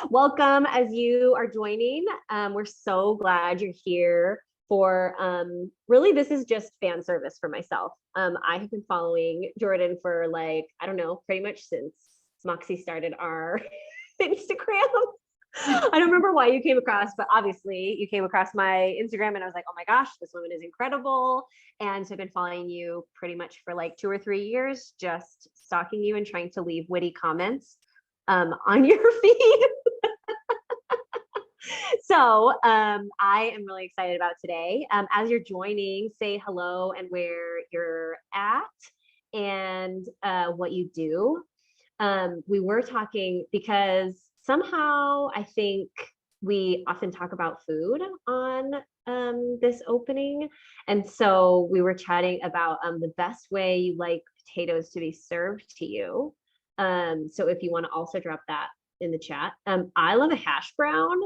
Welcome as you are joining. We're so glad you're here for really this is just fan service for myself. I have been following Jourdan for like, I don't know, pretty much since Moxie started our Instagram. I don't remember why you came across, but obviously you came across my Instagram and I was like, oh my gosh, this woman is incredible. And so I've been following you pretty much for like 2 or 3 years, just stalking you and trying to leave witty comments on your feed. So I am really excited about today. As you're joining, say hello and where you're at and what you do. We were talking because somehow I think we often talk about food on this opening. And so we were chatting about the best way you like potatoes to be served to you. So if you want to also drop that in the chat. I love a hash brown,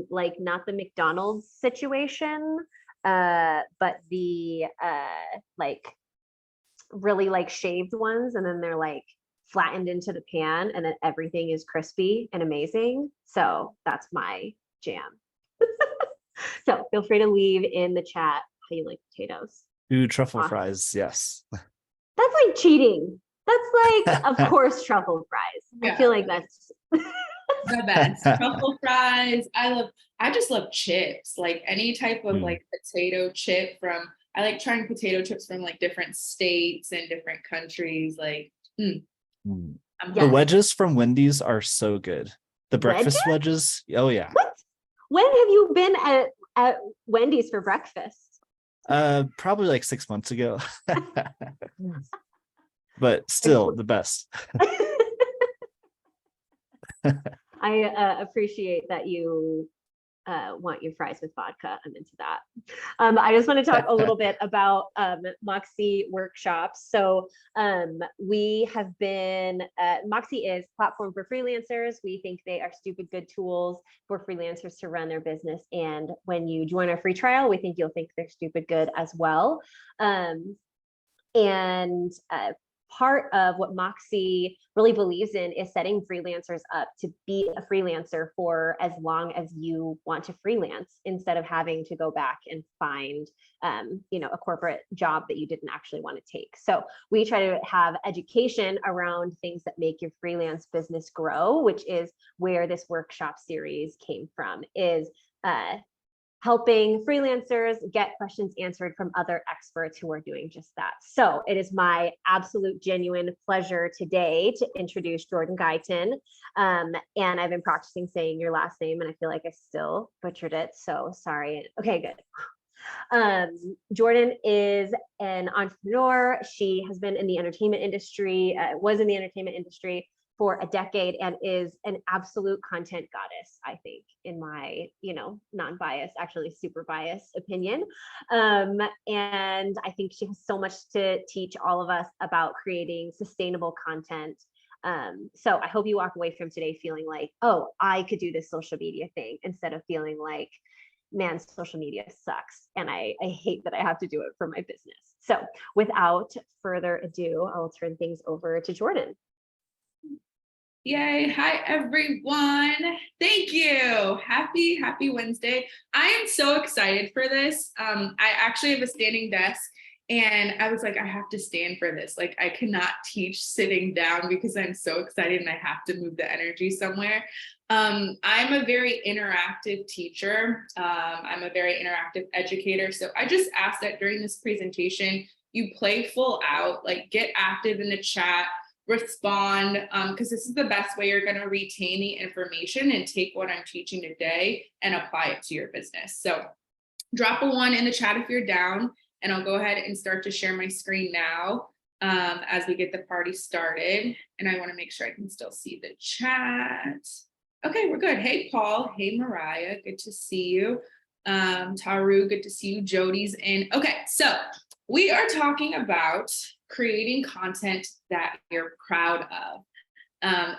like not the McDonald's situation, but the like really like shaved ones, and then they're like flattened into the pan and then everything is crispy and amazing. So that's my jam. So feel free to leave in the chat how you like potatoes. Ooh, truffle fries, yes. That's like cheating. That's like, of course, truffle fries. Yeah. I feel like that's the best. Truffle fries. I just love chips. Like any type of like potato chip I like trying potato chips from like different states and different countries. Like, The wedges from Wendy's are so good. The breakfast wedges. Oh yeah. What? When have you been at Wendy's for breakfast? Probably like 6 months ago. But still the best. I appreciate that you want your fries with vodka. I'm into that. I just want to talk a little bit about Moxie workshops. So we have been, Moxie is a platform for freelancers. We think they are stupid good tools for freelancers to run their business. And when you join our free trial, we think you'll think they're stupid good as well. Part of what Moxie really believes in is setting freelancers up to be a freelancer for as long as you want to freelance, instead of having to go back and find, a corporate job that you didn't actually want to take. So we try to have education around things that make your freelance business grow, which is where this workshop series came from, is helping freelancers get questions answered from other experts who are doing just that. So it is my absolute genuine pleasure today to introduce Jourdan Guyton. And I've been practicing saying your last name and I feel like I still butchered it. So sorry. Okay, good. Jourdan is an entrepreneur. She has been in the entertainment industry, was in the entertainment industry for a decade, and is an absolute content goddess, I think, in my, non-biased, actually super biased opinion. And I think she has so much to teach all of us about creating sustainable content. So I hope you walk away from today feeling like, oh, I could do this social media thing, instead of feeling like, man, social media sucks and I hate that I have to do it for my business. So without further ado, I'll turn things over to Jourdan. Yay. Hi, everyone. Thank you. Happy Wednesday. I am so excited for this. I actually have a standing desk and I was like, I have to stand for this. Like, I cannot teach sitting down because I'm so excited and I have to move the energy somewhere. I'm a very interactive teacher. I'm a very interactive educator. So I just ask that during this presentation, you play full out, like get active in the chat, respond, because this is the best way you're going to retain the information and take what I'm teaching today and apply it to your business. So drop a 1 in the chat if you're down, and I'll go ahead and start to share my screen now as we get the party started. And I want to make sure I can still see the chat. Okay, we're good. Hey, Paul. Hey, Mariah. Good to see you. Taru, good to see you. Jody's in. Okay, so we are talking about creating content that you're proud of.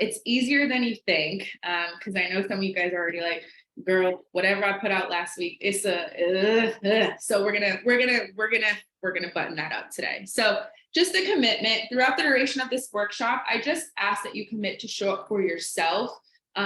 It's easier than you think, because I know some of you guys are already like, girl, whatever I put out last week, it's so we're gonna button that up today. So just a commitment throughout the duration of this workshop. I just ask that you commit to show up for yourself.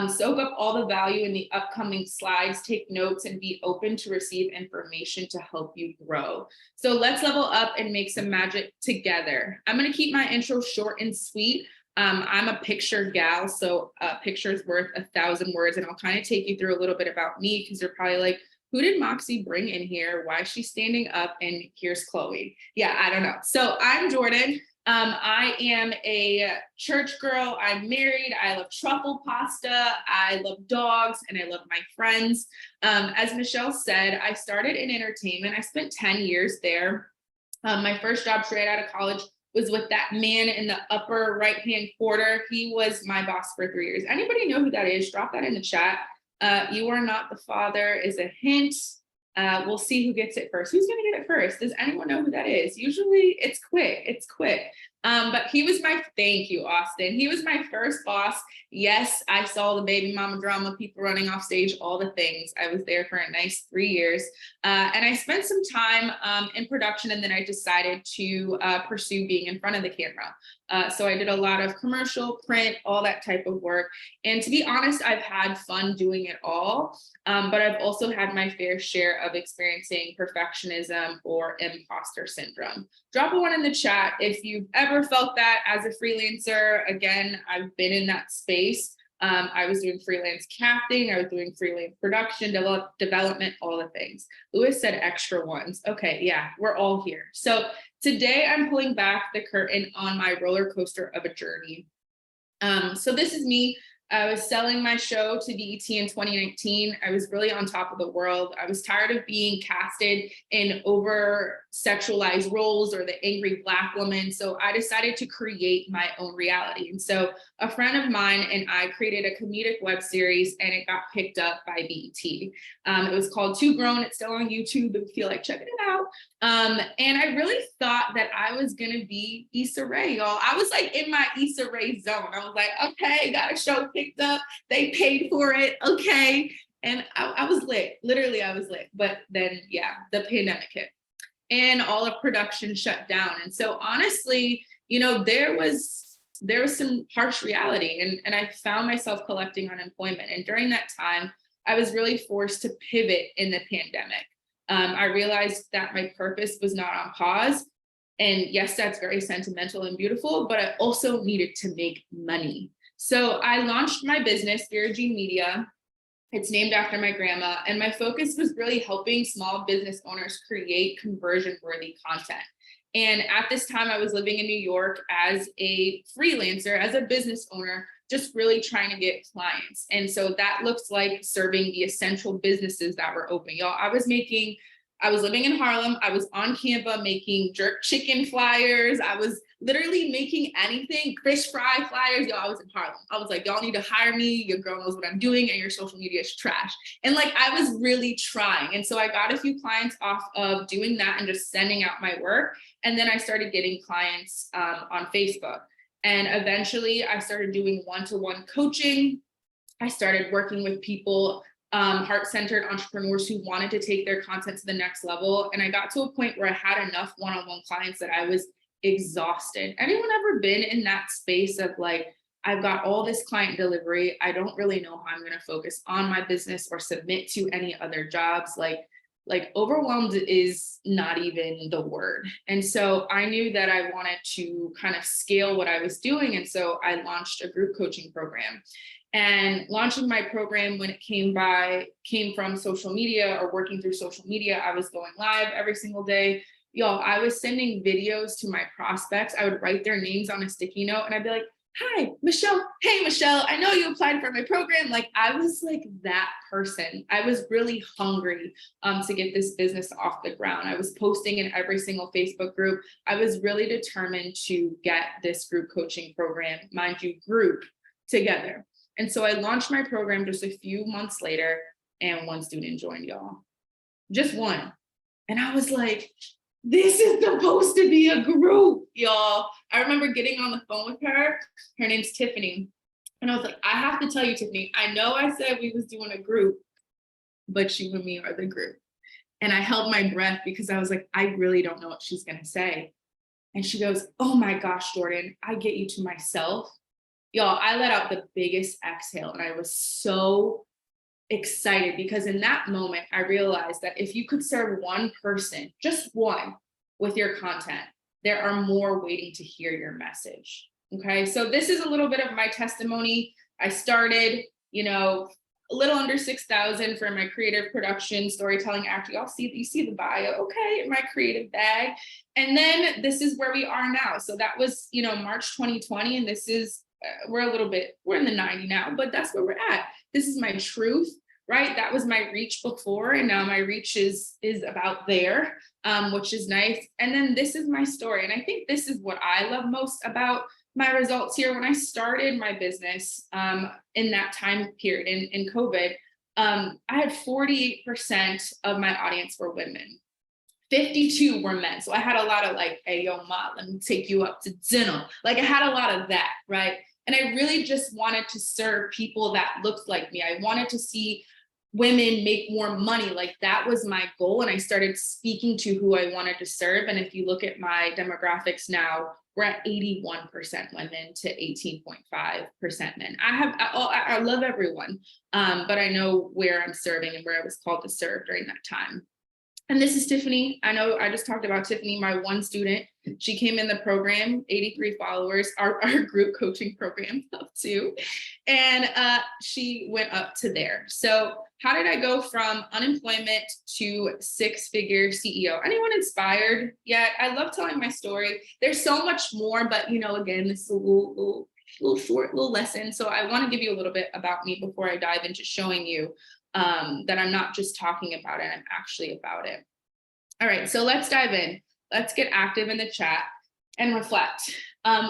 Soak up all the value in the upcoming slides, take notes, and be open to receive information to help you grow. So let's level up and make some magic together. I'm going to keep my intro short and sweet. I'm a picture gal, so a picture's worth 1,000 words, and I'll kind of take you through a little bit about me, because you're probably like, who did Moxie bring in here? Why is she standing up? And here's Chloe. Yeah, I don't know. So I'm Jourdan. I am a church girl. I'm married. I love truffle pasta. I love dogs, and I love my friends. As Michelle said, I started in entertainment. I spent 10 years there. My first job straight out of college was with that man in the upper right-hand corner. He was my boss for 3 years. Anybody know who that is? Drop that in the chat. You are not the father is a hint. We'll see who gets it first. Who's gonna get it first? Does anyone know who that is? Usually it's quick, but he was thank you, Austin. He was my first boss. Yes, I saw the baby mama drama, people running off stage, all the things. I was there for a nice 3 years. And I spent some time in production, and then I decided to pursue being in front of the camera. So I did a lot of commercial, print, all that type of work. And to be honest, I've had fun doing it all, but I've also had my fair share of experiencing perfectionism or imposter syndrome. Drop a 1 in the chat if you've ever felt that as a freelancer. Again, I've been in that space. I was doing freelance casting, I was doing freelance production, development, all the things. Lewis said extra ones. Okay, yeah, we're all here. So today I'm pulling back the curtain on my roller coaster of a journey. So this is me. I was selling my show to BET in 2019. I was really on top of the world. I was tired of being casted in over sexualized roles or the angry Black woman. So I decided to create my own reality. And so a friend of mine and I created a comedic web series, and it got picked up by BET. It was called Too Grown. It's still on YouTube if you feel like checking it out. And I really thought that I was gonna be Issa Rae, y'all. I was like in my Issa Rae zone. I was like, okay, got a show picked up. They paid for it, okay. And I was lit, literally I was lit. But then, yeah, the pandemic hit and all of production shut down. And so honestly, you know, there was some harsh reality, and I found myself collecting unemployment. And during that time, I was really forced to pivot in the pandemic. I realized that my purpose was not on pause. And yes, that's very sentimental and beautiful, but I also needed to make money. So I launched my business, Gene Media. It's named after my grandma. And my focus was really helping small business owners create conversion-worthy content. And at this time, I was living in New York as a freelancer, as a business owner, just really trying to get clients. And so that looks like serving the essential businesses that were open. Y'all, I was living in Harlem. I was on Canva making jerk chicken flyers. I was literally making anything, fish fry flyers. Y'all, I was in Harlem. I was like, y'all need to hire me. Your girl knows what I'm doing, and your social media is trash. And like, I was really trying. And so I got a few clients off of doing that and just sending out my work. And then I started getting clients on Facebook. And eventually I started doing one-to-one coaching. I started working with people, heart-centered entrepreneurs who wanted to take their content to the next level. And I got to a point where I had enough one-on-one clients that I was exhausted. Anyone ever been in that space of like, I've got all this client delivery, I don't really know how I'm going to focus on my business or submit to any other jobs? Like overwhelmed is not even the word. And so I knew that I wanted to kind of scale what I was doing. And so I launched a group coaching program. And launching my program, when it came from social media or working through social media. I was going live every single day. Y'all, I was sending videos to my prospects. I would write their names on a sticky note, and I'd be like, hi, Michelle. Hey, Michelle, I know you applied for my program. Like, I was like that person. I was really hungry to get this business off the ground. I was posting in every single Facebook group. I was really determined to get this group coaching program, mind you, group together. And so I launched my program just a few months later, and one student joined, y'all. Just one. And I was like, this is supposed to be a group, y'all. I remember getting on the phone with her. Her name's Tiffany. And I was like, I have to tell you, Tiffany, I know I said we was doing a group, but you and me are the group. And I held my breath because I was like, I really don't know what she's going to say. And she goes, oh my gosh, Jourdan, I get you to myself. Y'all, I let out the biggest exhale and I was so excited because in that moment, I realized that if you could serve one person, just one, with your content, there are more waiting to hear your message. Okay, so this is a little bit of my testimony. I started, a little under 6,000 for my creative production, storytelling, acting. You see the bio, okay, in my creative bag. And then this is where we are now. So that was, March 2020, and this is, we're in the 90 now, but that's where we're at. This is my truth, right? That was my reach before, and now my reach is about there, which is nice. And then this is my story. And I think this is what I love most about my results here. When I started my business in that time period in COVID, I had 48% of my audience were women. 52 were men. So I had a lot of like, hey, yo, ma, let me take you up to dinner. Like I had a lot of that, right? And I really just wanted to serve people that looked like me. I wanted to see women make more money. Like that was my goal. And I started speaking to who I wanted to serve. And if you look at my demographics now, we're at 81% women to 18.5% men. I love everyone, but I know where I'm serving and where I was called to serve during that time. And this is Tiffany. I know I just talked about Tiffany, my one student. She came in the program, 83 followers, our group coaching program up to, and she went up to there. So how did I go from unemployment to six-figure CEO? Anyone inspired yet? I love telling my story. There's so much more, but again, this is a little short lesson. So I want to give you a little bit about me before I dive into showing you that I'm not just talking about it, I'm actually about it. All right, so let's dive in. Let's get active in the chat and reflect.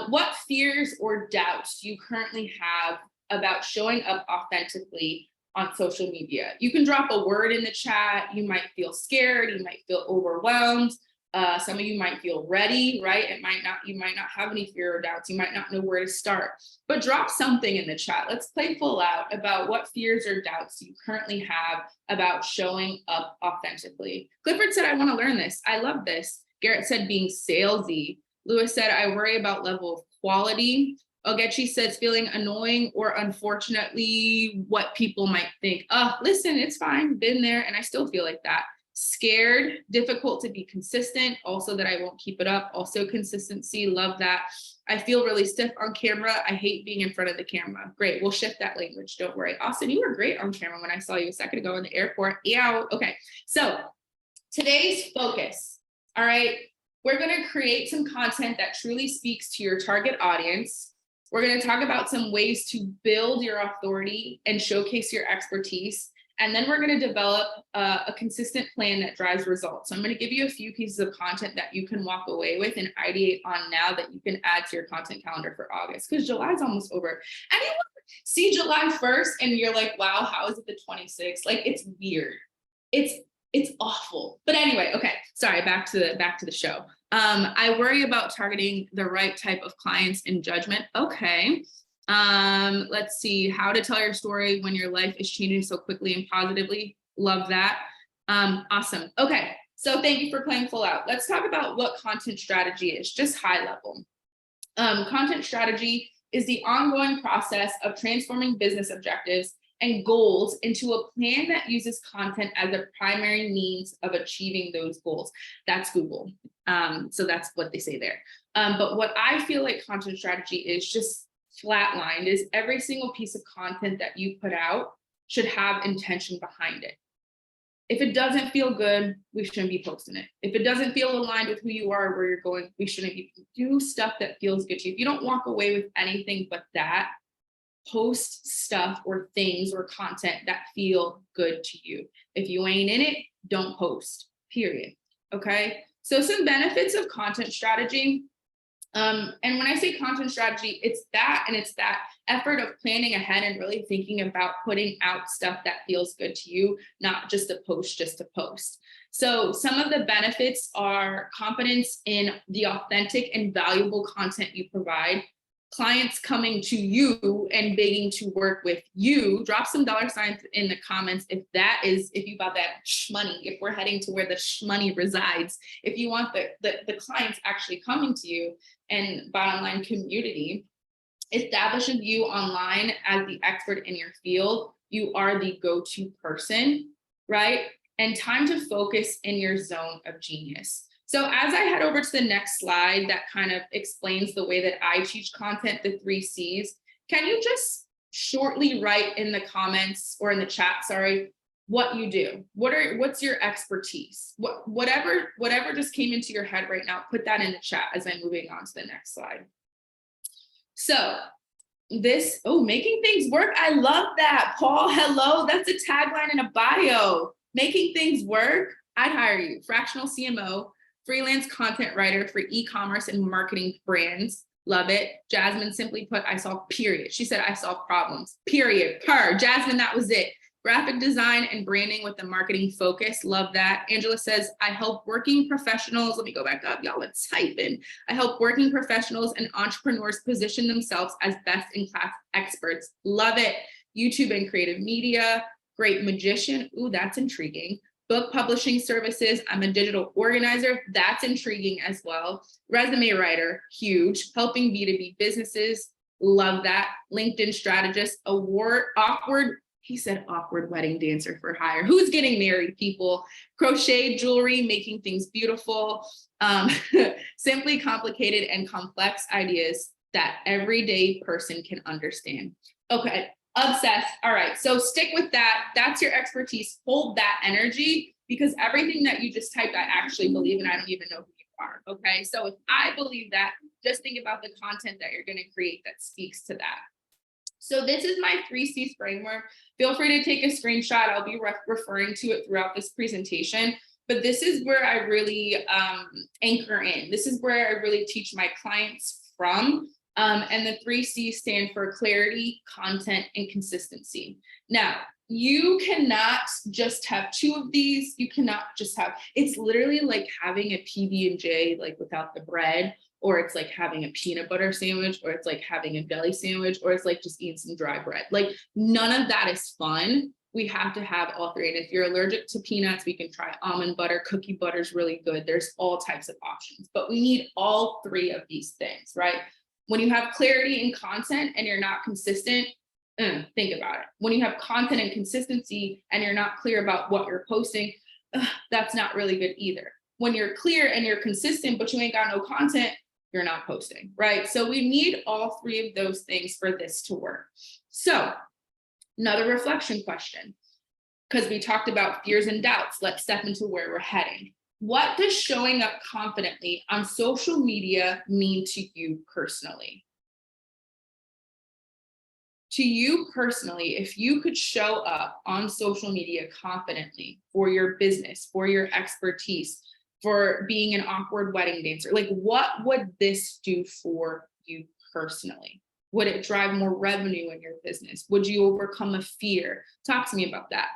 What fears or doubts do you currently have about showing up authentically on social media? You can drop a word in the chat. You might feel scared. You might feel overwhelmed. Some of you might feel ready, right? You might not have any fear or doubts. You might not know where to start, but drop something in the chat. Let's play full out about what fears or doubts you currently have about showing up authentically. Clifford said, I want to learn this. I love this. Garrett said, being salesy. Lewis said, I worry about level of quality. Ogechi says, feeling annoying or unfortunately what people might think. Oh, listen, it's fine. Been there. And I still feel like that. Scared, difficult to be consistent, also that I won't keep it up, also consistency, love that. I feel really stiff on camera. I hate being in front of the camera. Great, we'll shift that language, don't worry. Austin, you were great on camera when I saw you a second ago in the airport. Yeah, okay. So today's focus, all right, we're gonna create some content that truly speaks to your target audience. We're gonna talk about some ways to build your authority and showcase your expertise. And then we're going to develop a consistent plan that drives results. So I'm going to give you a few pieces of content that you can walk away with and ideate on now that you can add to your content calendar for August, because July is almost over. Anyone see July 1st and you're like, wow, how is it the 26th? Like, it's weird. It's awful. But anyway, okay, sorry, back to the show. I worry about targeting the right type of clients in judgment. Okay. Let's see, how to tell your story when your life is changing so quickly and positively. Love that. Awesome. Okay, so thank you for playing full out. Let's talk about what content strategy is, just high level. Content strategy is the ongoing process of transforming business objectives and goals into a plan that uses content as a primary means of achieving those goals. That's Google. So that's what they say there. But what I feel like content strategy is, just flatlined, is every single piece of content that you put out should have intention behind it. If it doesn't feel good, we shouldn't be posting it. If it doesn't feel aligned with who you are or where you're going, we shouldn't be. Do stuff that feels good to you. If you don't walk away with anything but that, post stuff or things or content that feel good to you. If you ain't in it, don't post, period. Okay, so some benefits of content strategy. And when I say content strategy, it's that effort of planning ahead and really thinking about putting out stuff that feels good to you, not just to post. So some of the benefits are confidence in the authentic and valuable content you provide, clients coming to you and begging to work with you. Drop some dollar signs in the comments if you got that shmoney, if we're heading to where the shmoney resides, if you want the clients actually coming to you, and bottom line, community. establishes you online as the expert in your field. You are the go-to person, right? And time to focus in your zone of genius. So as I head over to the next slide that kind of explains the way that I teach content, the 3 C's, can you just shortly write in the comments or in the chat, sorry, what you do? What's your expertise? Whatever just came into your head right now, put that in the chat as I'm moving on to the next slide. So making things work. I love that, Paul. Hello, that's a tagline in a bio. Making things work. I'd hire you. Fractional CMO, freelance content writer for e-commerce and marketing brands. Love it. Jasmine simply put, I solve period. She said, I solve problems, period. Jasmine, that was it. Graphic design and branding with a marketing focus. Love that. Angela says, I help working professionals. Let me go back up. Y'all, let's type in. I help working professionals and entrepreneurs position themselves as best in class experts. Love it. YouTube and creative media. Great magician. Ooh, that's intriguing. Book publishing services. I'm a digital organizer. That's intriguing as well. Resume writer. Huge. Helping B2B businesses. Love that. LinkedIn strategist. He said awkward wedding dancer for hire. Who's getting married, people? Crochet jewelry, making things beautiful. Simply complicated and complex ideas that everyday person can understand. Okay, obsessed. All right, so stick with that. That's your expertise. Hold that energy, because everything that you just typed, I actually believe, and I don't even know who you are. Okay, so if I believe that, just think about the content that you're going to create that speaks to that. So this is my 3 C's framework. Feel free to take a screenshot. I'll be referring to it throughout this presentation, but this is where I really anchor in. This is where I really teach my clients from. And the 3 C's stand for clarity, content, and consistency. Now, you cannot just have 2 of these. You cannot just have, it's literally like having a PB&J like without the bread, or it's like having a peanut butter sandwich, or it's like having a deli sandwich, or it's like just eating some dry bread. Like none of that is fun. We have to have all 3. And if you're allergic to peanuts, we can try almond butter. Cookie butter is really good. There's all types of options, but we need all 3 of these things, right? When you have clarity in content and you're not consistent, think about it. When you have content and consistency and you're not clear about what you're posting, that's not really good either. When you're clear and you're consistent, but you ain't got no content, you're not posting, right? So we need all 3 of those things for this to work. So another reflection question, because we talked about fears and doubts. Let's step into where we're heading. What does showing up confidently on social media mean to you personally? To you personally, if you could show up on social media confidently for your business, for your expertise, for being an awkward wedding dancer, like what would this do for you personally? Would it drive more revenue in your business? Would you overcome a fear? Talk to me about that.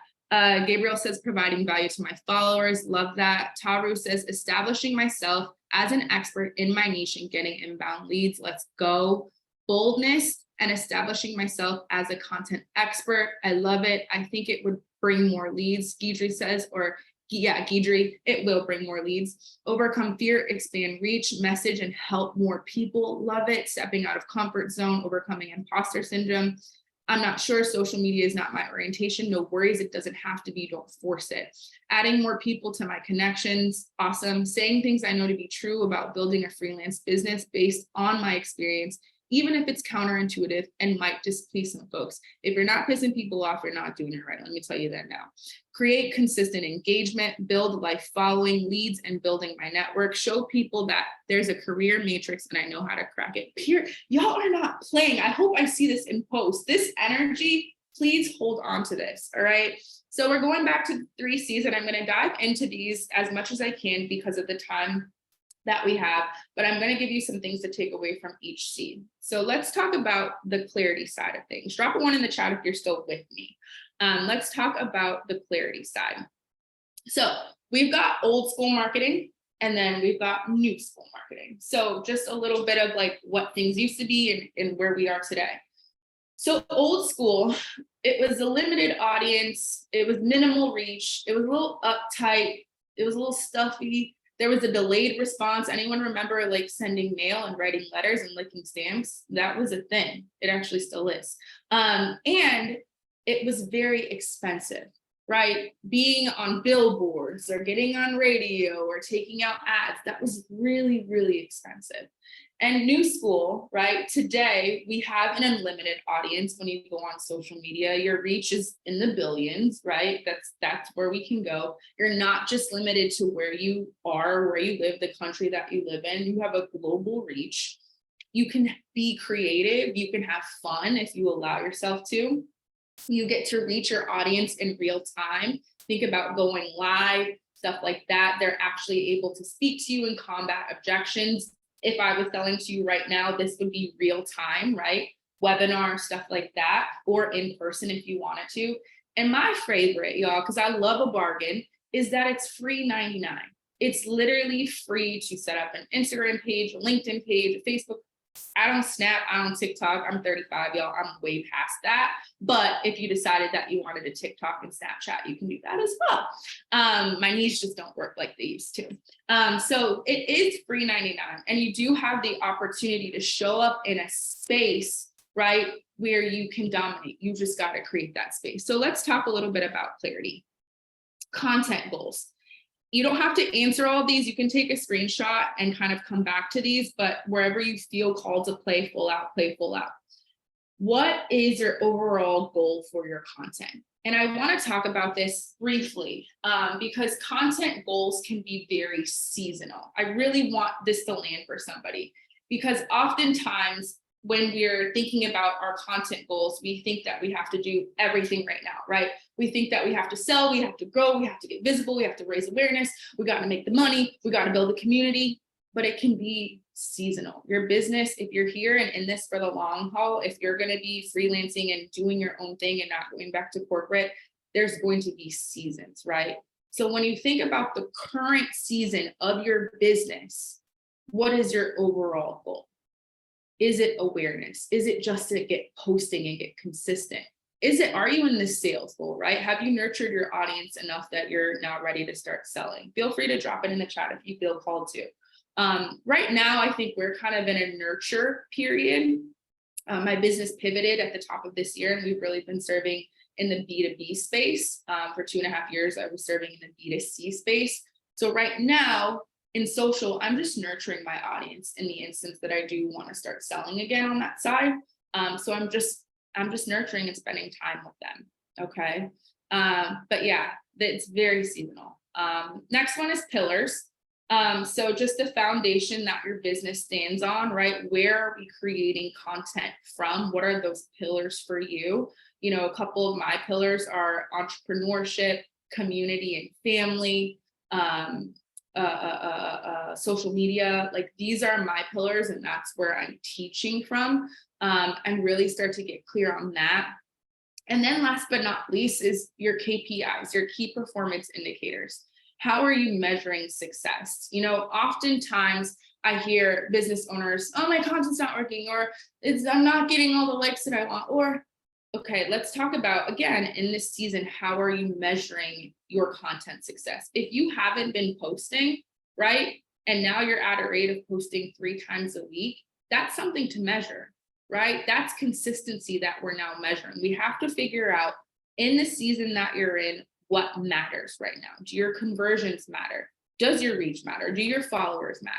Gabriel says, providing value to my followers. Love that. Taru says, establishing myself as an expert in my niche and getting inbound leads. Let's go. Boldness and establishing myself as a content expert. I love it. I think it would bring more leads, Gidri says, or yeah, Gidri, it will bring more leads. Overcome fear, expand reach, message, and help more people. Love it. Stepping out of comfort zone, overcoming imposter syndrome. I'm not sure, social media is not my orientation. No worries, it doesn't have to be, don't force it. Adding more people to my connections, awesome. Saying things I know to be true about building a freelance business based on my experience, even if it's counterintuitive and might displease some folks. If you're not pissing people off, you're not doing it right. Let me tell you that now. Create consistent engagement, build life following, leads, and building my network. Show people that there's a career matrix and I know how to crack it. Y'all are not playing. I hope I see this in post. This energy, please hold on to this, all right? So we're going back to 3 C's, and I'm gonna dive into these as much as I can because of the time that we have, but I'm going to give you some things to take away from each C. So let's talk about the clarity side of things. Drop a 1 in the chat if you're still with me. Let's talk about the clarity side. So we've got old school marketing, and then we've got new school marketing. So just a little bit of like what things used to be and where we are today. So old school, it was a limited audience. It was minimal reach. It was a little uptight. It was a little stuffy. There was a delayed response. Anyone remember like sending mail and writing letters and licking stamps? That was a thing. It actually still is. And it was very expensive, right? Being on billboards or getting on radio or taking out ads, that was really, really expensive. And new school, right? Today, we have an unlimited audience. When you go on social media, your reach is in the billions, right? That's where we can go. You're not just limited to where you are, where you live, the country that you live in. You have a global reach. You can be creative. You can have fun if you allow yourself to. You get to reach your audience in real time. Think about going live, stuff like that. They're actually able to speak to you and combat objections. If I was selling to you right now, this would be real time, right? Webinar, stuff like that, or in person if you wanted to. And my favorite, y'all, because I love a bargain, is that it's free 99. It's literally free to set up an Instagram page, a LinkedIn page, a Facebook. I don't Snap, I don't TikTok. I'm 35, y'all. I'm way past that. But if you decided that you wanted a TikTok and Snapchat, you can do that as well. My knees just don't work like they used to. So it is free 99. And you do have the opportunity to show up in a space, right, where you can dominate. You just got to create that space. So let's talk a little bit about clarity. Content goals. You don't have to answer all of these. You can take a screenshot and kind of come back to these, but wherever you feel called to play full out, play full out. What is your overall goal for your content? And I want to talk about this briefly because content goals can be very seasonal. I really want this to land for somebody because oftentimes when we're thinking about our content goals, we think that we have to do everything right now, right? We think that we have to sell, we have to grow, we have to get visible, we have to raise awareness, we got to make the money, we got to build a community, but it can be seasonal. Your business, if you're here and in this for the long haul, if you're going to be freelancing and doing your own thing and not going back to corporate, there's going to be seasons, right? So when you think about the current season of your business, what is your overall goal? Is it awareness? Is it just to get posting and get consistent? Are you in this sales goal, right? Have you nurtured your audience enough that you're now ready to start selling? Feel free to drop it in the chat if you feel called to. Right now, I think we're kind of in a nurture period. My business pivoted at the top of this year, and we've really been serving in the B2B space. For 2.5 years, I was serving in the B2C space. So right now, in social, I'm just nurturing my audience in the instance that I do want to start selling again on that side. So I'm just nurturing and spending time with them. Okay. But yeah, it's very seasonal. Next one is pillars. So just the foundation that your business stands on, right? Where are we creating content from? What are those pillars for you? You know, a couple of my pillars are entrepreneurship, community and family, social media. Like these are my pillars, and that's where I'm teaching from, and really start to get clear on that. And then last but not least is your KPIs, your key performance indicators. How are you measuring success? You know, oftentimes I hear business owners, oh, my content's not working, or I'm not getting all the likes that I want, or okay, let's talk about, again, in this season, how are you measuring your content success? If you haven't been posting, right, and now you're at a rate of posting 3 times a week, that's something to measure, right? That's consistency that we're now measuring. We have to figure out in the season that you're in, what matters right now. Do your conversions matter? Does your reach matter? Do your followers matter?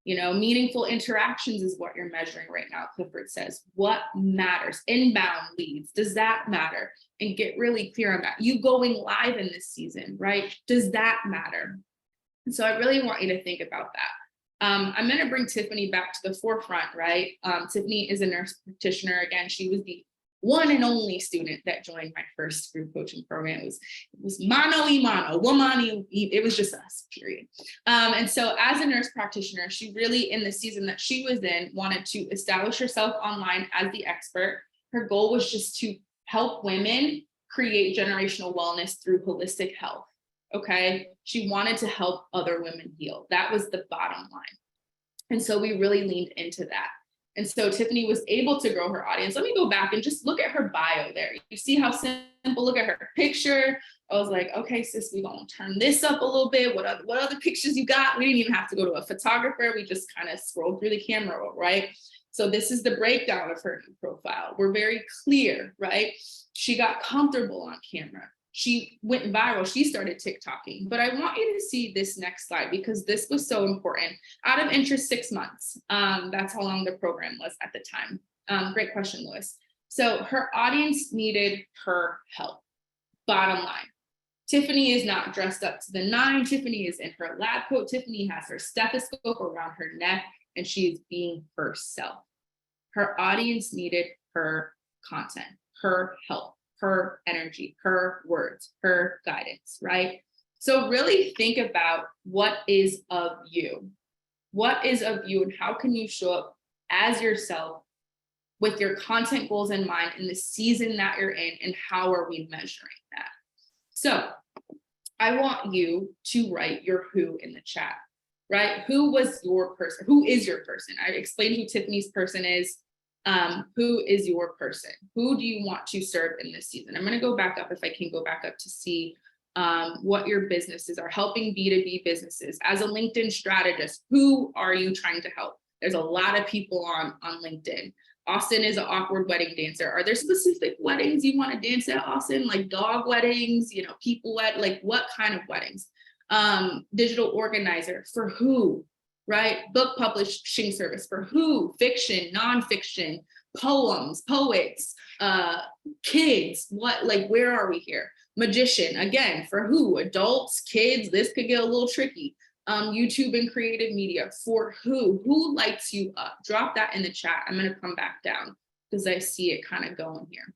You know, meaningful interactions is what you're measuring right now. Clifford says, what matters? Inbound leads, does that matter? And get really clear on that. You going live in this season, right? Does that matter? And so I really want you to think about that. I'm going to bring Tiffany back to the forefront, right? Tiffany is a nurse practitioner. Again, she was the one and only student that joined my first group coaching program. It was mano y mano, woman, it was just us, period. And so as a nurse practitioner, she really, in the season that she was in, wanted to establish herself online as the expert. Her goal was just to help women create generational wellness through holistic health. Okay. She wanted to help other women heal. That was the bottom line. And so we really leaned into that. And so Tiffany was able to grow her audience. Let me go back and just look at her bio there. You see how simple, look at her picture, I was like, okay, sis, we're gonna turn this up a little bit. What other pictures you got? We didn't even have to go to a photographer. We just kind of scrolled through the camera roll, right? So this is the breakdown of her new profile. We're very clear, right? She got comfortable on camera. She went viral. She started TikToking. But I want you to see this next slide because this was so important. Out of interest, 6 months. That's how long the program was at the time. Great question, Lewis. So her audience needed her help. Bottom line. Tiffany is not dressed up to the nine. Tiffany is in her lab coat. Tiffany has her stethoscope around her neck, and she is being herself. Her audience needed her content, her help, her energy, her words, her guidance, right? So really think about what is of you. What is of you, and how can you show up as yourself with your content goals in mind in the season that you're in, and how are we measuring that? So I want you to write your who in the chat, right? Who was your person? Who is your person? I explained who Tiffany's person is. Who is your person? Who do you want to serve in this season? I'm going to go back up, if I can go back up, to see what your businesses are. Helping B2B businesses. As a LinkedIn strategist, who are you trying to help? There's a lot of people on LinkedIn. Austin is an awkward wedding dancer. Are there specific weddings you want to dance at, Austin? Like dog weddings, people like what kind of weddings? Digital organizer, for who, right? Book publishing service, for who? Fiction, nonfiction, poems, poets, kids, where are we here? Magician, again, for who? Adults, kids, this could get a little tricky. YouTube and creative media, for who lights you up? Drop that in the chat. I'm going to come back down because I see it kind of going here.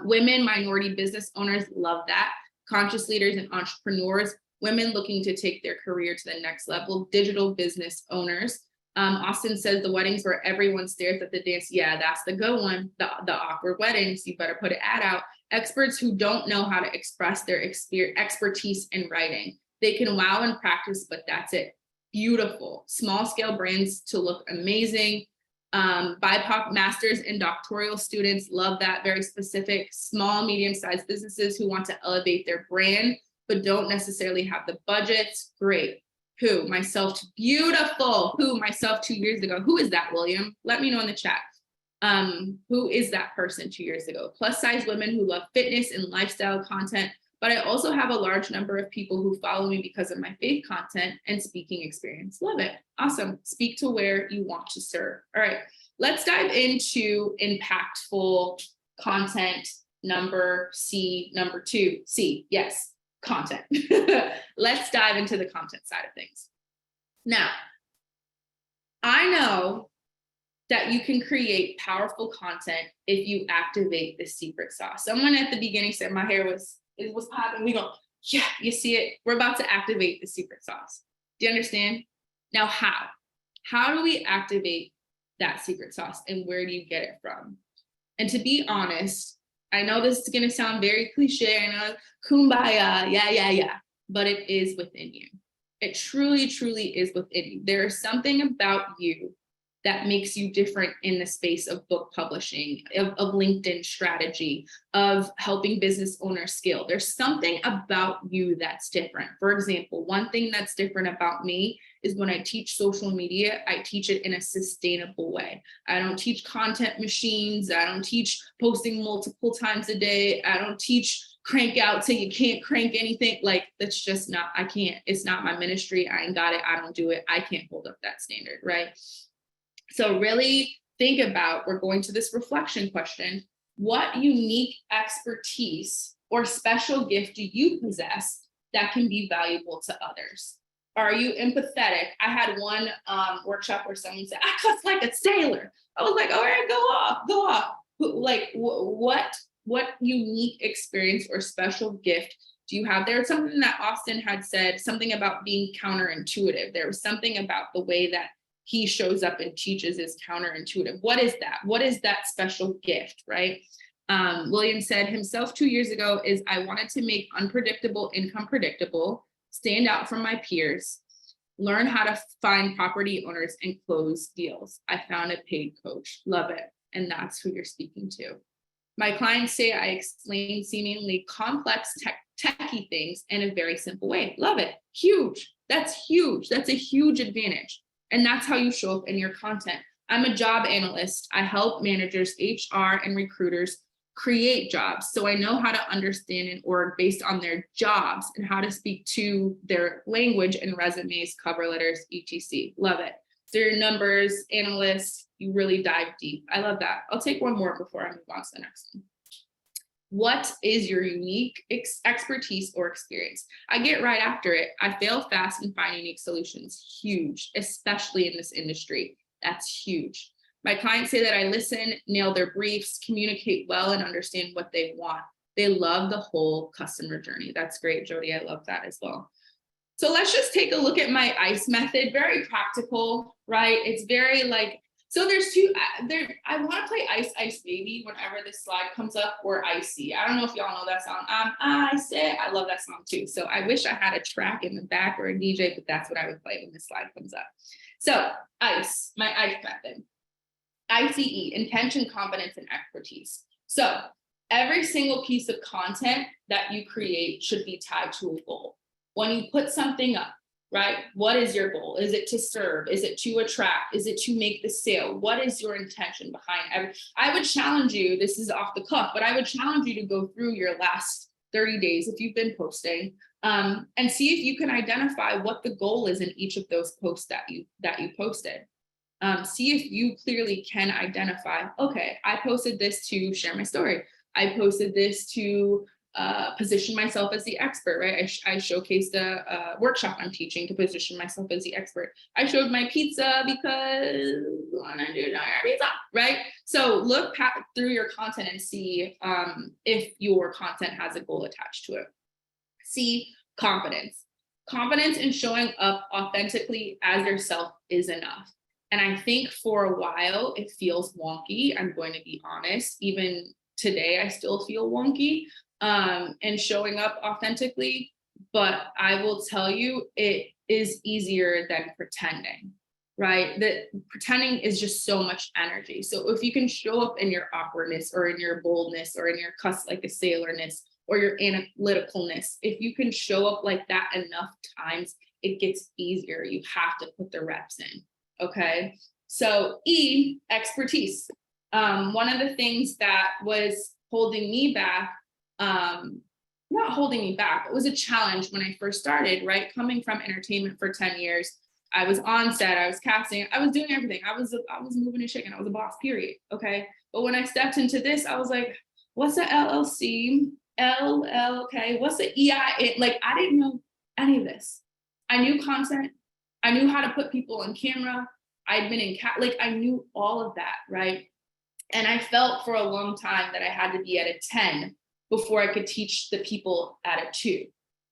Women, minority business owners, love that. Conscious leaders and entrepreneurs, women looking to take their career to the next level, digital business owners. Austin says the weddings where everyone stares at the dance. Yeah, that's the good one. The awkward weddings, you better put an ad out. Experts who don't know how to express their expertise in writing. They can wow and practice, but that's it. Beautiful. Small scale brands to look amazing. BIPOC masters and doctoral students, love that. Very specific. Small, medium-sized businesses who want to elevate their brand, but don't necessarily have the budgets. Great. Who? Myself. Beautiful. Who? Myself 2 years ago. Who is that, William? Let me know in the chat. Who is that person 2 years ago? Plus size women who love fitness and lifestyle content. But I also have a large number of people who follow me because of my faith content and speaking experience. Love it. Awesome. Speak to where you want to serve. All right, let's dive into impactful content. Number 2, C, yes, content. Let's dive into the content side of things. Now, I know that you can create powerful content if you activate the secret sauce. Someone at the beginning said my hair was popping. We go, yeah, you see it. We're about to activate the secret sauce. Do you understand? Now, how? How do we activate that secret sauce, and where do you get it from? And to be honest, I know this is going to sound very cliche. I know, kumbaya, yeah, but it is within you. It truly, truly is within you. There is something about you that makes you different in the space of book publishing, of LinkedIn strategy, of helping business owners scale. There's something about you that's different. For example, one thing that's different about me is when I teach social media, I teach it in a sustainable way. I don't teach content machines. I don't teach posting multiple times a day. I don't teach crank out till you can't crank anything. Like, that's just not, I can't, it's not my ministry. I ain't got it. I don't do it. I can't hold up that standard, right? So really think about, we're going to this reflection question. What unique expertise or special gift do you possess that can be valuable to others? Are you empathetic? I had one workshop where someone said, I cuss like a sailor. I was like, all right, go off. Like, what unique experience or special gift do you have? There's something that Austin had said, something about being counterintuitive. There was something about the way that he shows up and teaches is counterintuitive. What is that? What is that special gift, right? William said himself 2 years ago is, I wanted to make unpredictable income predictable, stand out from my peers, learn how to find property owners and close deals. I found a paid coach. Love it. And that's who you're speaking to. My clients say I explain seemingly complex techie things in a very simple way. Love it. Huge. That's huge. That's a huge advantage. And that's how you show up in your content. I'm a job analyst. I help managers, HR, and recruiters create jobs. So I know how to understand an org based on their jobs and how to speak to their language and resumes, cover letters, etc. Love it. So your numbers, analysts, you really dive deep. I love that. I'll take one more before I move on to the next one. What is your unique expertise or experience? I get right after it. I fail fast and find unique solutions. Huge, especially in this industry. That's huge. My clients say that I listen, nail their briefs, communicate well, and understand what they want. They love the whole customer journey. That's great, Jody. I love that as well. So let's just take a look at my ICE method. Very practical, right? It's very like, so there's two, I want to play Ice Ice Baby whenever this slide comes up, or Icy. I don't know if y'all know that song. I love that song too. So I wish I had a track in the back or a DJ, but that's what I would play when this slide comes up. So ICE, my ICE method. ICE, intention, competence, and expertise. So every single piece of content that you create should be tied to a goal. When you put something up, right? What is your goal? Is it to serve? Is it to attract? Is it to make the sale? What is your intention behind I would challenge you, this is off the cuff, but I would challenge you to go through your last 30 days if you've been posting and see if you can identify what the goal is in each of those posts that you posted. See if you clearly can identify, okay, I posted this to share my story. I posted this to position myself as the expert, right? I showcased a workshop I'm teaching to position myself as the expert. I showed my pizza because I want to do pizza, right? So look through your content and see if your content has a goal attached to it. See, confidence. Confidence in showing up authentically as yourself is enough. And I think for a while it feels wonky. I'm going to be honest. Even today, I still feel wonky and showing up authentically. But I will tell you, it is easier than pretending, right? That pretending is just so much energy. So if you can show up in your awkwardness or in your boldness or in your cuss like a sailorness or your analyticalness, if you can show up like that enough times, it gets easier. You have to put the reps in. Okay, so E, expertise. One of the things that was holding me back, not holding me back, it was a challenge when I first started, right? Coming from entertainment for 10 years, I was on set, I was casting, I was doing everything. I was moving and shaking, I was a boss, period, okay? But when I stepped into this, I was like, what's the LLC? LLK, what's the EI? Like, I didn't know any of this. I knew content. I knew how to put people on camera. I'd been in I knew all of that, right? And I felt for a long time that I had to be at a 10 before I could teach the people at a 2,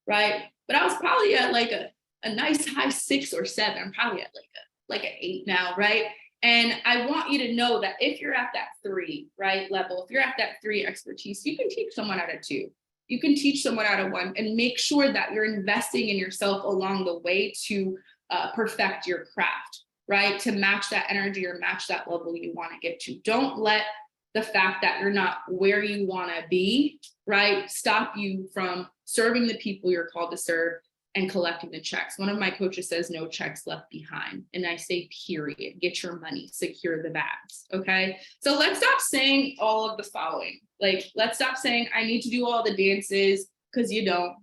right? But I was probably at like a nice high 6 or 7. I'm probably at like an 8 now, right? And I want you to know that if you're at that 3, right, level, if you're at that 3 expertise, you can teach someone at a 2. You can teach someone at a 1, and make sure that you're investing in yourself along the way to perfect your craft, right? To match that energy or match that level you want to get to. Don't let the fact that you're not where you want to be, right, stop you from serving the people you're called to serve and collecting the checks. One of my coaches says, no checks left behind. And I say, period, get your money, secure the bags, okay? So let's stop saying all of the following. Like, let's stop saying, I need to do all the dances, because you don't.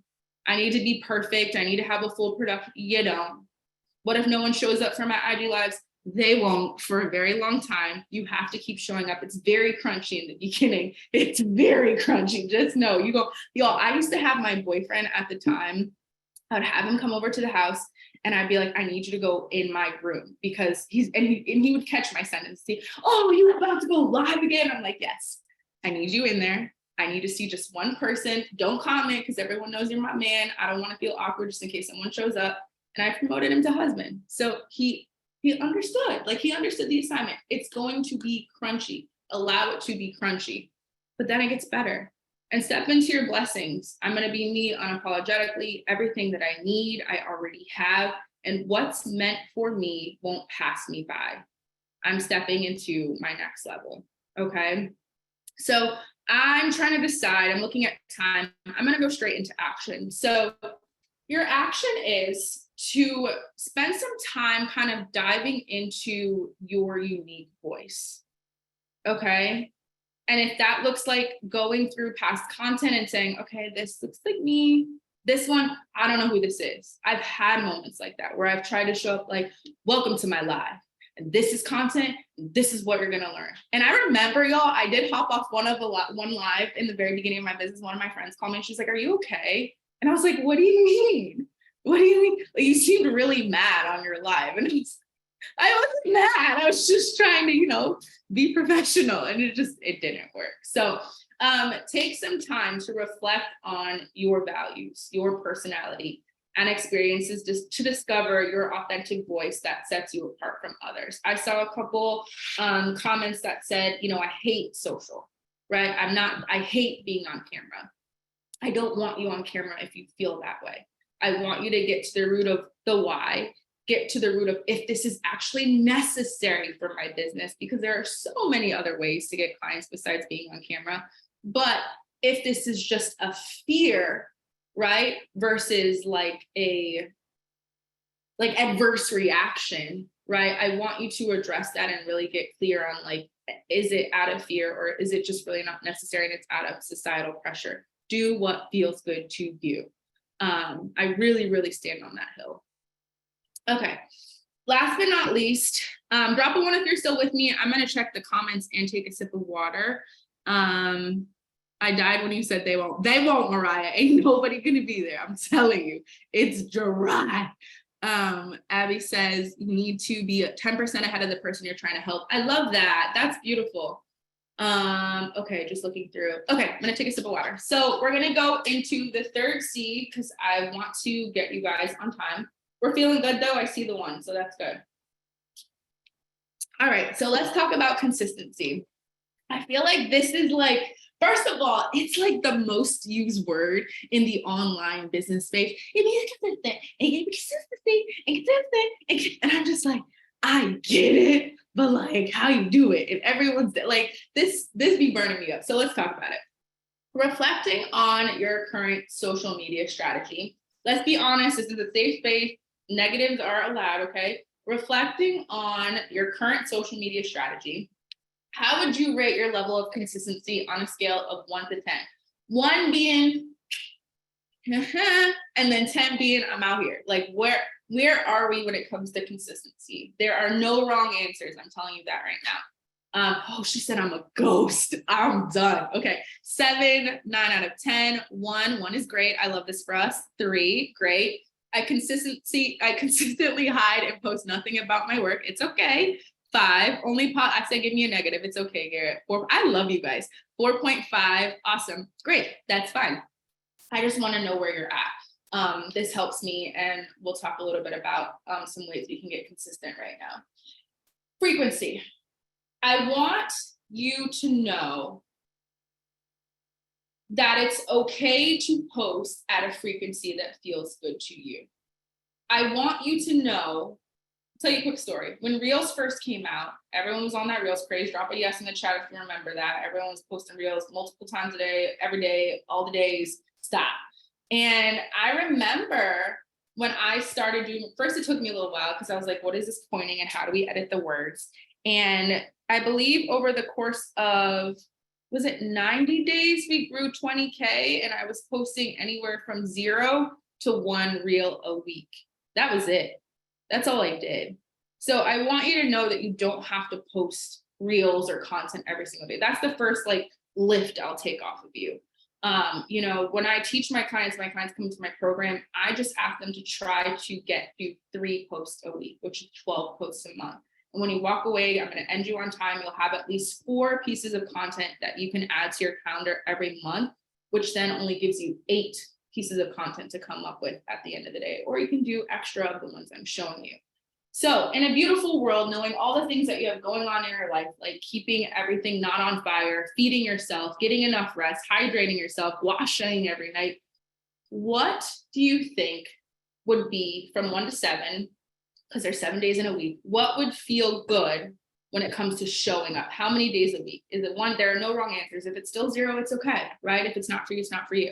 I need to be perfect. I need to have a full production. You don't. What if no one shows up for my IG lives? They won't for a very long time. You have to keep showing up. It's very crunchy in the beginning. It's very crunchy. Just know, you go, y'all, I used to have my boyfriend at the time. I would have him come over to the house and I'd be like, I need you to go in my room, because he would catch my sentence. See, oh, you're about to go live again. I'm like, yes, I need you in there. I need to see just one person. Don't comment, because everyone knows you're my man. I don't want to feel awkward just in case someone shows up. And I promoted him to husband. So he understood, like he understood the assignment. It's going to be crunchy. Allow it to be crunchy, but then it gets better. And step into your blessings. I'm going to be me unapologetically. Everything that I need, I already have. And what's meant for me won't pass me by. I'm stepping into my next level. Okay. So I'm trying to decide, I'm looking at time, I'm going to go straight into action. So your action is to spend some time kind of diving into your unique voice. Okay. And if that looks like going through past content and saying, okay, this looks like me. This one, I don't know who this is. I've had moments like that where I've tried to show up like, welcome to my live. And this is content. And this is what you're going to learn. And I remember, y'all, I did hop off one live in the very beginning of my business. One of my friends called me and she's like, are you okay? And I was like, what do you mean? What do you mean? Like, you seemed really mad on your live. And I wasn't mad. I was just trying to, be professional, and it didn't work. So take some time to reflect on your values, your personality, and experiences just to discover your authentic voice that sets you apart from others. I saw a couple comments that said, I hate social, right? I hate being on camera. I don't want you on camera if you feel that way. I want you to get to the root of the why, get to the root of if this is actually necessary for my business, because there are so many other ways to get clients besides being on camera. But if this is just a fear, right, versus like adverse reaction, right, I want you to address that and really get clear on like, is it out of fear or is it just really not necessary and it's out of societal pressure? Do what feels good to you. I really, really stand on that hill. Okay, last but not least, drop a one if you're still with me. I'm gonna check the comments and take a sip of water. I died when you said they won't, Mariah. Ain't nobody gonna be there. I'm telling you, it's dry. Abby says you need to be 10% ahead of the person you're trying to help. I love that. That's beautiful. Okay, just looking through. Okay, I'm gonna take a sip of water. So we're gonna go into the third C because I want to get you guys on time. We're feeling good though. I see the one, so that's good. All right, so let's talk about consistency. I feel like this is like, first of all, it's like the most used word in the online business space. It means consistent, and consistency, and consistent, and I'm just like, I get it, but like how you do it, and everyone's like, this be burning me up. So let's talk about it. Reflecting on your current social media strategy. Let's be honest, this is a safe space. Negatives are allowed, okay? Reflecting on your current social media strategy. How would you rate your level of consistency on a scale of 1 to 10? 1 being, and then 10 being, I'm out here. Like, where are we when it comes to consistency? There are no wrong answers. I'm telling you that right now. Oh, she said I'm a ghost. I'm done. Okay, 7, 9 out of 10. 1 is great. I love this for us. 3, great. I consistently hide and post nothing about my work. It's okay. 5, I say give me a negative. It's okay, Garrett. 4, I love you guys. 4.5, awesome. Great, that's fine. I just want to know where you're at. This helps me, and we'll talk a little bit about some ways we can get consistent right now. Frequency. I want you to know that it's okay to post at a frequency that feels good to you. I want you to know, I'll tell you a quick story. When Reels first came out, everyone was on that Reels craze. Drop a yes in the chat if you remember that. Everyone was posting Reels multiple times a day, every day, all the days, stop. And I remember when I started doing, first it took me a little while because I was like, what is this pointing and how do we edit the words? And I believe over the course of, was it 90 days, we grew 20K, and I was posting anywhere from 0 to 1 reel a week. That was it. That's all I did. So I want you to know that you don't have to post reels or content every single day. That's the first like lift I'll take off of you. When I teach my clients come to my program, I just ask them to try to get through 3 posts a week, which is 12 posts a month. And when you walk away, I'm going to end you on time. You'll have at least 4 pieces of content that you can add to your calendar every month, which then only gives you 8 pieces of content to come up with at the end of the day. Or you can do extra of the ones I'm showing you. So in a beautiful world, knowing all the things that you have going on in your life, like keeping everything not on fire, feeding yourself, getting enough rest, hydrating yourself, washing every night, what do you think would be from 1 to 7, because there's 7 days in a week, what would feel good when it comes to showing up? How many days a week? Is it one? There are no wrong answers. If it's still 0, it's okay, right? If it's not for you, it's not for you.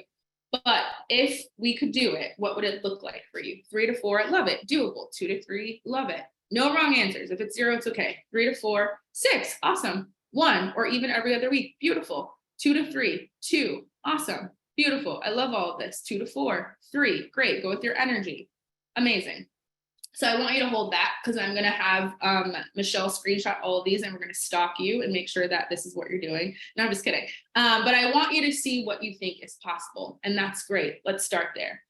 But if we could do it, what would it look like for you? 3 to 4, love it. Doable. 2 to 3, love it. No wrong answers. If it's 0, it's okay. 3 to 4, 6, awesome. 1 or even every other week, beautiful. 2 to 3, 2, awesome, beautiful. I love all of this. 2 to 4, 3, great. Go with your energy. Amazing. So I want you to hold that because I'm going to have Michelle screenshot all of these and we're going to stalk you and make sure that this is what you're doing. No, I'm just kidding. But I want you to see what you think is possible. And that's great. Let's start there.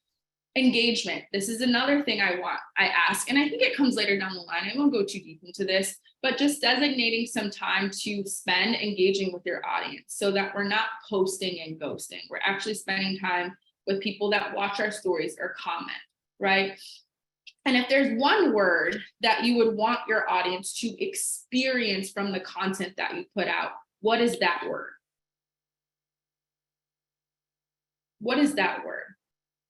Engagement. This is another thing I ask, and I think it comes later down the line. I won't go too deep into this, but just designating some time to spend engaging with your audience so that we're not posting and ghosting. We're actually spending time with people that watch our stories or comment, right? And if there's one word that you would want your audience to experience from the content that you put out, what is that word? What is that word?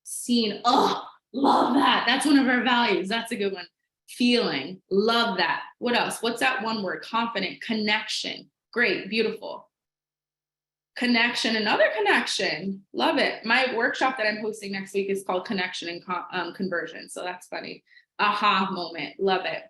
Seen. Oh, love that. That's one of our values. That's a good one. Feeling. Love that. What else? What's that one word? Confident. Connection. Great. Beautiful. Connection. Another connection. Love it. My workshop that I'm hosting next week is called Connection and Conversion. So that's funny. Aha moment. Love it.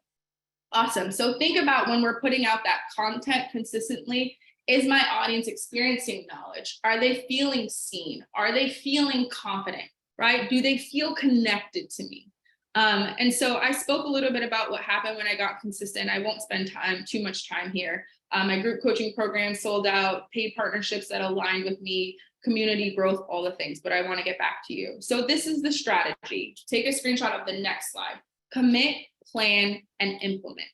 Awesome. So think about when we're putting out that content consistently, is my audience experiencing knowledge? Are they feeling seen? Are they feeling confident, right? Do they feel connected to me? And so I spoke a little bit about what happened when I got consistent. I won't spend too much time here. My group coaching program sold out, paid partnerships that aligned with me, community growth, all the things, but I want to get back to you. So this is the strategy. Take a screenshot of the next slide. Commit, plan, and implement.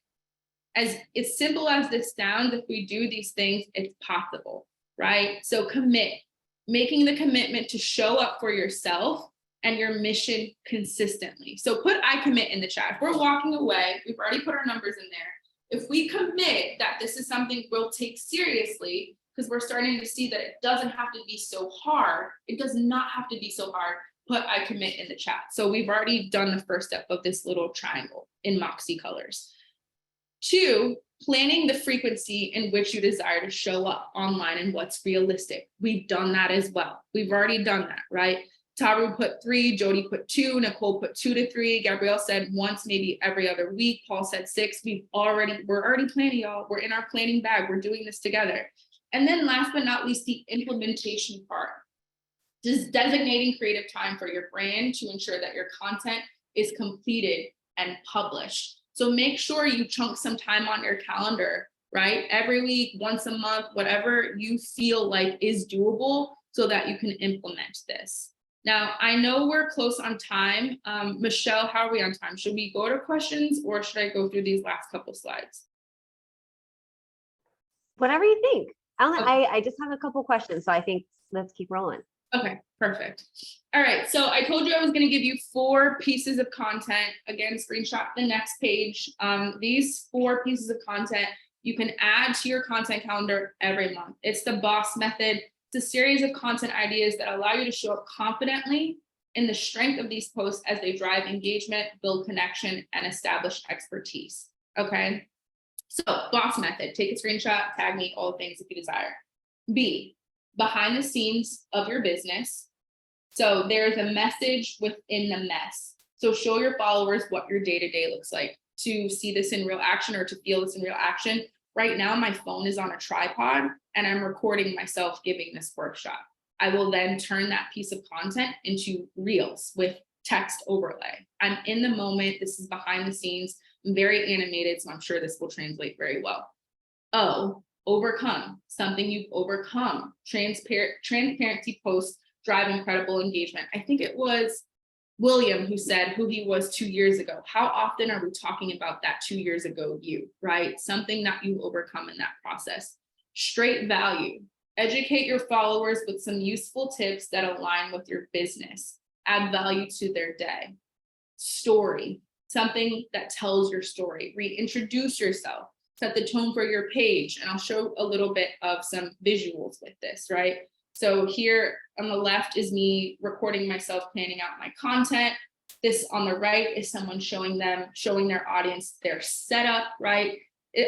As simple as this sounds, if we do these things, it's possible, right? So commit, making the commitment to show up for yourself and your mission consistently. So put I commit in the chat. If we're walking away, we've already put our numbers in there. If we commit that this is something we'll take seriously, because we're starting to see that it doesn't have to be so hard. It does not have to be so hard. Put I commit in the chat. So we've already done the first step of this little triangle in Moxie colors. 2, planning the frequency in which you desire to show up online and what's realistic. We've done that as well. We've already done that, right? Taru put 3, Jody put 2, Nicole put 2 to 3, Gabrielle said once, maybe every other week, Paul said 6. We're already planning, y'all. We're in our planning bag. We're doing this together. And then last but not least, the implementation part. Just designating creative time for your brand to ensure that your content is completed and published. So make sure you chunk some time on your calendar, right? Every week, once a month, whatever you feel like is doable so that you can implement this. Now, I know we're close on time. Michelle, how are we on time? Should we go to questions or should I go through these last couple slides? Whatever you think. Okay. I just have a couple questions, so I think let's keep rolling. Okay, perfect. All right, so I told you I was going to give you 4 pieces of content. Again, screenshot the next page. These 4 pieces of content you can add to your content calendar every month. It's the BOSS method. It's a series of content ideas that allow you to show up confidently in the strength of these posts as they drive engagement, build connection, and establish expertise. Okay, so BOSS method. Take a screenshot, tag me, all the things if you desire. B, behind the scenes of your business. So there's a message within the mess. So show your followers what your day-to-day looks like. To see this in real action or to feel this in real action, right now my phone is on a tripod and I'm recording myself giving this workshop. I will then turn that piece of content into reels with text overlay. I'm in the moment. This is behind the scenes. I'm very animated, so I'm sure this will translate very well. O, overcome, something you've overcome. Transparency posts drive incredible engagement. I think it was William who said who he was 2 years ago. How often are we talking about that 2 years ago you, right? Something that you overcome in that process. Straight value. Educate your followers with some useful tips that align with your business. Add value to their day. Story. Something that tells your story. Reintroduce yourself. Set the tone for your page. And I'll show a little bit of some visuals with this, right? So here on the left is me recording myself, planning out my content. This on the right is someone showing their audience their setup, right?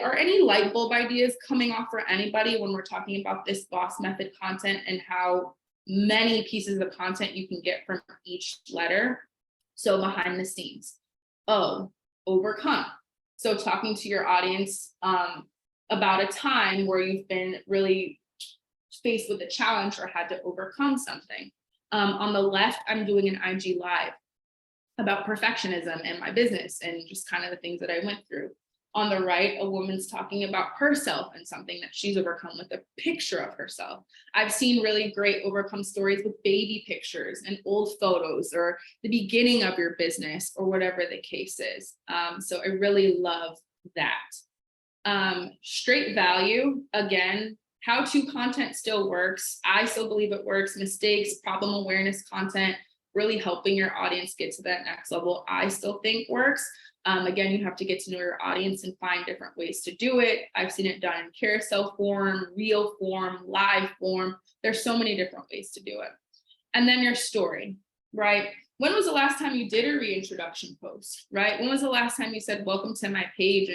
Are any light bulb ideas coming off for anybody when we're talking about this boss method content and how many pieces of content you can get from each letter? So behind the scenes, overcome. So talking to your audience about a time where you've been really faced with a challenge or had to overcome something. On the left, I'm doing an IG live about perfectionism in my business and just kind of the things that I went through. On the right, a woman's talking about herself and something that she's overcome with a picture of herself. I've seen really great overcome stories with baby pictures and old photos or the beginning of your business or whatever the case is. So I really love that. Straight value, again, how-to content still works. I still believe it works. Mistakes, problem awareness content, really helping your audience get to that next level, I still think works. Again, you have to get to know your audience and find different ways to do it. I've seen it done in carousel form, reel form, live form. There's so many different ways to do it. And then your story, right? When was the last time you did a reintroduction post, right? When was the last time you said, welcome to my page,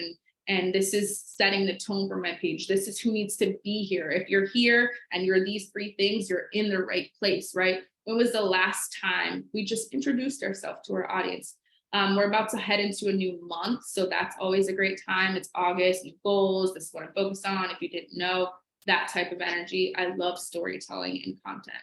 and this is setting the tone for my page. This is who needs to be here. If you're here and you're these 3 things, you're in the right place, right? When was the last time we just introduced ourselves to our audience? We're about to head into a new month, so that's always a great time. It's August, new goals, this is what I'm focused on. If you didn't know, that type of energy. I love storytelling and content.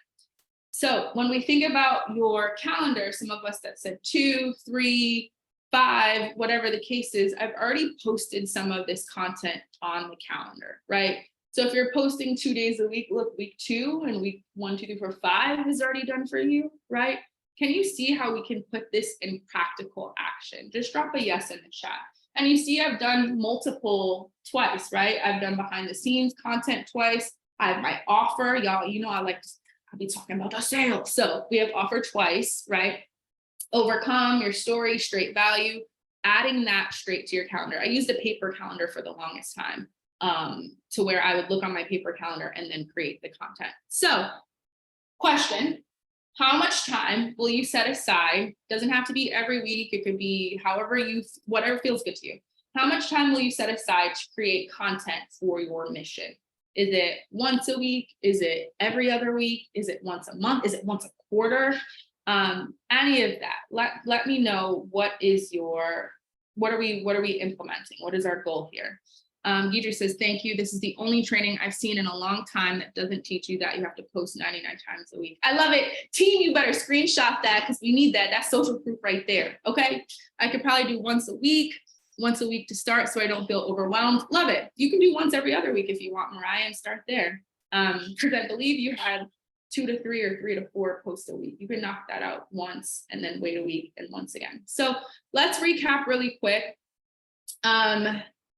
So when we think about your calendar, some of us that said 2, 3, 5, whatever the case is, I've already posted some of this content on the calendar, right? So if you're posting 2 days a week, look, week 2 and week 1, 2, 3, 4, 5 is already done for you, right? Can you see how we can put this in practical action? Just drop a yes in the chat. And you see I've done multiple twice, right? I've done behind the scenes content twice. I have my offer, y'all, you know, I'll be talking about the sale. So we have offer twice, right? Overcome, your story, straight value, adding that straight to your calendar. I used a paper calendar for the longest time to where I would look on my paper calendar and then create the content. So question, how much time will you set aside? Doesn't have to be every week. It could be whatever feels good to you. How much time will you set aside to create content for your mission? Is it once a week? Is it every other week? Is it once a month? Is it once a quarter? Any of that. Let me know what are we implementing? What is our goal here? Deidre says, thank you. This is the only training I've seen in a long time that doesn't teach you that you have to post 99 times a week. I love it. Team, you better screenshot that because we need that. That's social proof right there. Okay. I could probably do once a week to start so I don't feel overwhelmed. Love it. You can do once every other week if you want, Mariah, and start there. Because I believe you had 2 to 3 or 3 to 4 posts a week. You can knock that out once and then wait a week and once again. So let's recap really quick.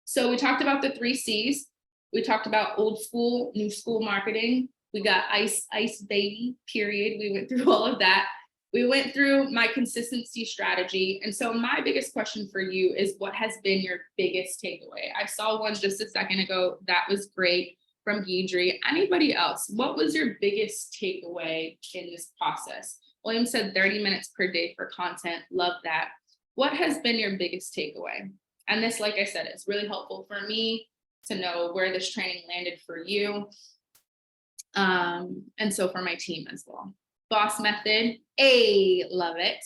So we talked about the 3 C's. We talked about old school, new school marketing. We got ice baby, period. We went through all of that. We went through my consistency strategy. And so my biggest question for you is, what has been your biggest takeaway? I saw one just a second ago. That was great from Deidre. Anybody else? What was your biggest takeaway in this process? William said 30 minutes per day for content. Love that. What has been your biggest takeaway? And this, like I said, is really helpful for me to know where this training landed for you. And so for my team as well. Boss method, love it.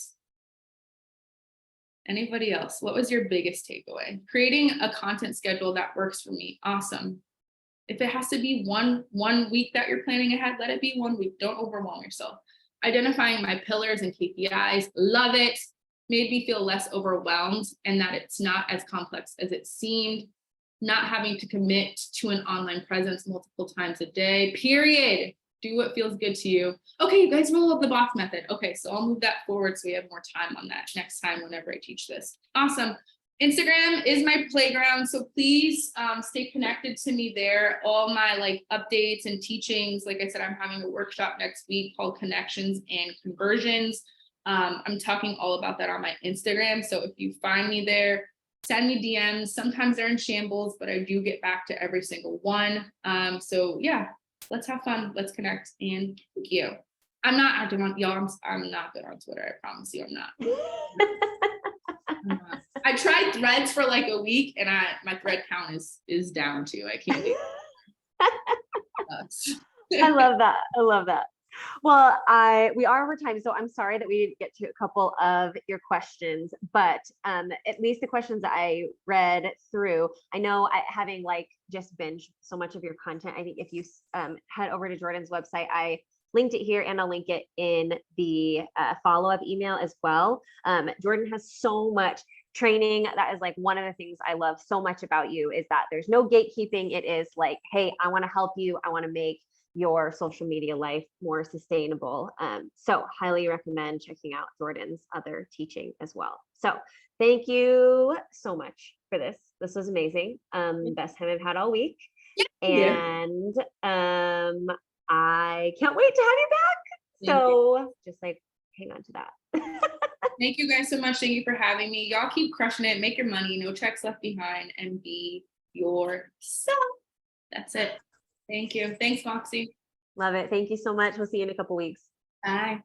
Anybody else? What was your biggest takeaway? Creating a content schedule that works for me. Awesome. If it has to be one week that you're planning ahead, let it be 1 week. Don't overwhelm yourself. Identifying my pillars and KPIs, love it. Made me feel less overwhelmed and that it's not as complex as it seemed. Not having to commit to an online presence multiple times a day, period. Do what feels good to you. Okay, you guys roll up the boss method. Okay, so I'll move that forward so we have more time on that next time whenever I teach this. Awesome. Instagram is my playground, so please stay connected to me there. All my updates and teachings. Like I said, I'm having a workshop next week called Connections and Conversions. I'm talking all about that on my Instagram. So if you find me there, send me DMs. Sometimes they're in shambles, but I do get back to every single one. So yeah, let's have fun. Let's connect. And thank you. I'm not active on y'all. I'm not good on Twitter. I promise you I'm not. I tried Threads for like a week and my thread count is down too. I can't do I love that. I love that. Well, we are over time, so I'm sorry that we didn't get to a couple of your questions, but at least the questions I read through, I know having like just binged so much of your content, I think if you head over to Jourdan's website, I linked it here and I'll link it in the follow-up email as well. Jourdan has so much training. That is like one of the things I love so much about you is that there's no gatekeeping. It is like, hey, I want to help you. I want to make your social media life more sustainable. So highly recommend checking out Jourdan's other teaching as well. So thank you so much for this. This was amazing. Best time I've had all week. And I can't wait to have you back. So just like hang on to that. Thank you guys so much. Thank you for having me. Y'all keep crushing it. Make your money. No checks left behind, and be yourself. That's it. Thank you. Thanks, Moxie. Love it. Thank you so much. We'll see you in a couple weeks. Bye.